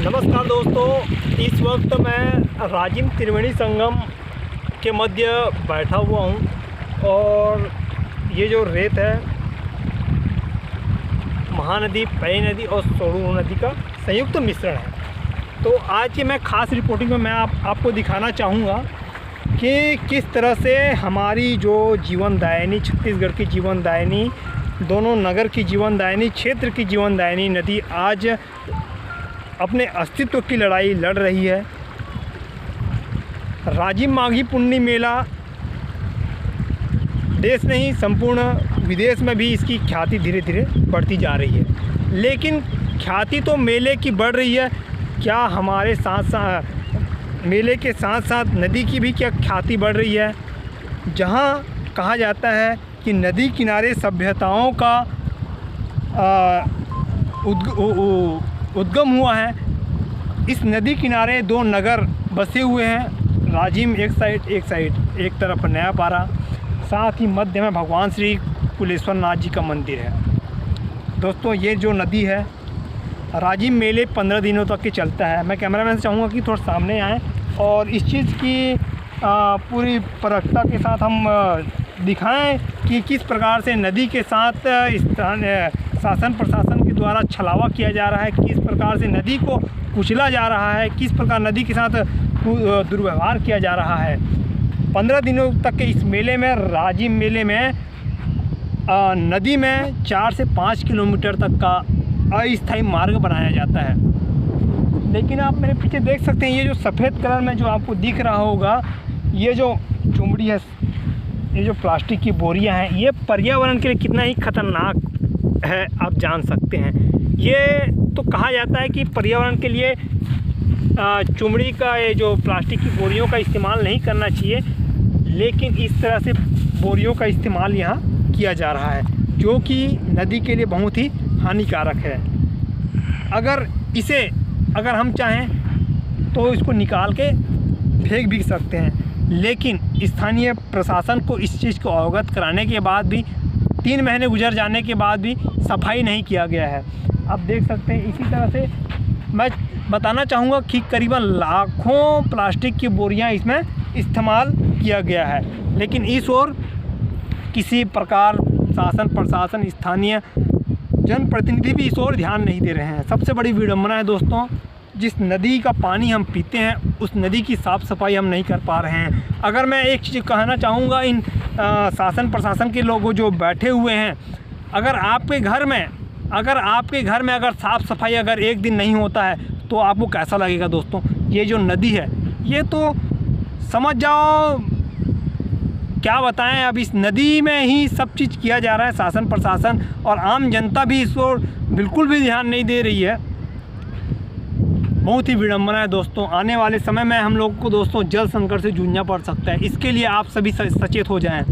नमस्कार दोस्तों, इस वक्त मैं राजिम त्रिवेणी संगम के मध्य बैठा हुआ हूँ और ये जो रेत है महानदी, पै नदी और सोड़ू नदी का संयुक्त मिश्रण है। तो आज की मैं खास रिपोर्टिंग में मैं आपको दिखाना चाहूँगा कि किस तरह से हमारी जो जीवनदायिनी, छत्तीसगढ़ की जीवनदायिनी, दोनों नगर की जीवनदायिनी, क्षेत्र की जीवनदायिनी नदी आज अपने अस्तित्व की लड़ाई लड़ रही है। राजिम माघी पुन्नी मेला देश नहीं, संपूर्ण विदेश में भी इसकी ख्याति धीरे धीरे बढ़ती जा रही है। लेकिन ख्याति तो मेले की बढ़ रही है, क्या हमारे साथ साथ मेले के साथ साथ नदी की भी क्या ख्याति बढ़ रही है? जहाँ कहा जाता है कि नदी किनारे सभ्यताओं का उद्गम हुआ है। इस नदी किनारे दो नगर बसे हुए हैं, राजिम एक साइड, एक तरफ नयापारा, साथ ही मध्य में भगवान श्री कुलेश्वर नाथ जी का मंदिर है। दोस्तों, ये जो नदी है, राजिम मेले 15 दिनों तक के चलता है। मैं कैमरामैन से चाहूँगा कि थोड़ा सामने आएँ और इस चीज़ की पूरी परखता के साथ हम दिखाएं कि किस प्रकार से नदी के साथ शासन प्रशासन के द्वारा छलावा किया जा रहा है, किस प्रकार से नदी को कुचला जा रहा है, किस प्रकार नदी के साथ दुर्व्यवहार किया जा रहा है। 15 दिनों तक के इस मेले में, राजिम मेले में नदी में 4 से 5 किलोमीटर तक का अस्थायी मार्ग बनाया जाता है। लेकिन आप मेरे पीछे देख सकते हैं, ये जो सफ़ेद कलर में जो आपको दिख रहा होगा, ये जो चुमड़ी है, ये जो प्लास्टिक की बोरियां हैं, ये पर्यावरण के लिए कितना ही खतरनाक है आप जान सकते हैं। ये तो कहा जाता है कि पर्यावरण के लिए चुमड़ी का, ये जो प्लास्टिक की बोरियों का इस्तेमाल नहीं करना चाहिए, लेकिन इस तरह से बोरियों का इस्तेमाल यहाँ किया जा रहा है, जो कि नदी के लिए बहुत ही हानिकारक है। अगर हम चाहें तो इसको निकाल के फेंक भी सकते हैं, लेकिन स्थानीय प्रशासन को इस चीज़ को अवगत कराने के बाद भी 3 महीने गुजर जाने के बाद भी सफाई नहीं किया गया है। आप देख सकते हैं, इसी तरह से मैं बताना चाहूँगा कि करीबन लाखों प्लास्टिक की बोरियां इसमें इस्तेमाल किया गया है, लेकिन इस ओर किसी प्रकार शासन प्रशासन, स्थानीय जनप्रतिनिधि भी इस ओर ध्यान नहीं दे रहे हैं। सबसे बड़ी विडंबना है दोस्तों, जिस नदी का पानी हम पीते हैं, उस नदी की साफ़ सफाई हम नहीं कर पा रहे हैं। अगर मैं एक चीज़ कहना चाहूँगा इन शासन प्रशासन के लोगों जो बैठे हुए हैं, अगर आपके घर में अगर साफ़ सफाई अगर एक दिन नहीं होता है तो आपको कैसा लगेगा दोस्तों? ये जो नदी है, ये तो समझ जाओ, क्या बताएं, अब इस नदी में ही सब चीज़ किया जा रहा है। शासन प्रशासन और आम जनता भी इस ओर बिल्कुल भी ध्यान नहीं दे रही है। बहुत ही विडंबना है दोस्तों। आने वाले समय में हम लोग को दोस्तों जल संकट से जूझना पड़ सकता है। इसके लिए आप सभी सचेत हो जाएं।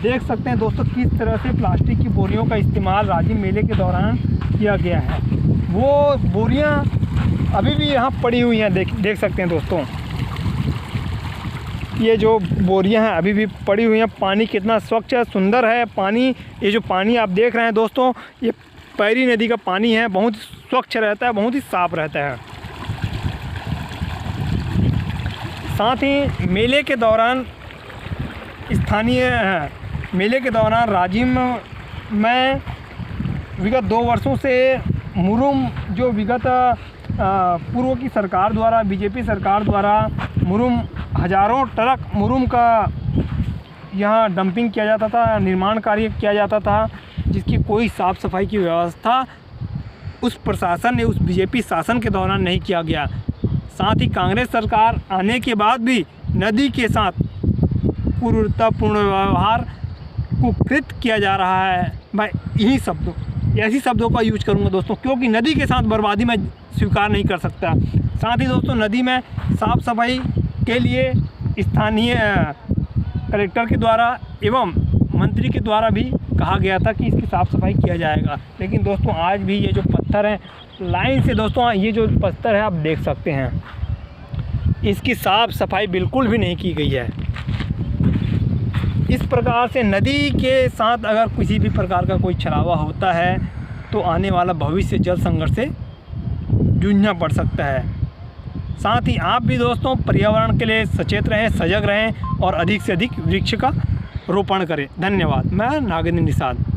देख सकते हैं दोस्तों, किस तरह से प्लास्टिक की बोरियों का इस्तेमाल राजिम मेले के दौरान किया गया है। वो बोरियां अभी भी यहाँ पड़ी हुई हैं, देख सकते हैं दोस्तों, ये जो बोरियां हैं अभी भी पड़ी हुई हैं। पानी कितना स्वच्छ है, सुंदर है पानी। ये जो पानी आप देख रहे हैं दोस्तों, ये पैरी नदी का पानी है, बहुत स्वच्छ रहता है, बहुत ही साफ रहता है। साथ ही मेले के दौरान राजिम में विगत 2 वर्षों से मुरुम, जो विगत पूर्व की सरकार द्वारा, बीजेपी सरकार द्वारा मुरुम, हज़ारों ट्रक मुरुम का यहाँ डंपिंग किया जाता था, निर्माण कार्य किया जाता था, जिसकी कोई साफ़ सफाई की व्यवस्था उस प्रशासन ने, उस बीजेपी शासन के दौरान नहीं किया गया। साथ ही कांग्रेस सरकार आने के बाद भी नदी के साथ क्रूरतापूर्ण व्यवहार को कृत किया जा रहा है। मैं ऐसी शब्दों का यूज करूंगा दोस्तों, क्योंकि नदी के साथ बर्बादी मैं स्वीकार नहीं कर सकता। साथ ही दोस्तों, नदी में साफ़ सफाई के लिए स्थानीय कलेक्टर के द्वारा एवं मंत्री के द्वारा भी कहा गया था कि इसकी साफ़ सफाई किया जाएगा, लेकिन दोस्तों आज भी ये जो पत्थर हैं लाइन से, दोस्तों ये जो पत्थर है आप देख सकते हैं, इसकी साफ़ सफाई बिल्कुल भी नहीं की गई है। इस प्रकार से नदी के साथ अगर किसी भी प्रकार का कोई छलावा होता है तो आने वाला भविष्य जल संकट से जूझना पड़ सकता है। साथ ही आप भी दोस्तों पर्यावरण के लिए सचेत रहें, सजग रहें और अधिक से अधिक वृक्ष का रोपण करें। धन्यवाद। मैं नागेंद्र निषाद।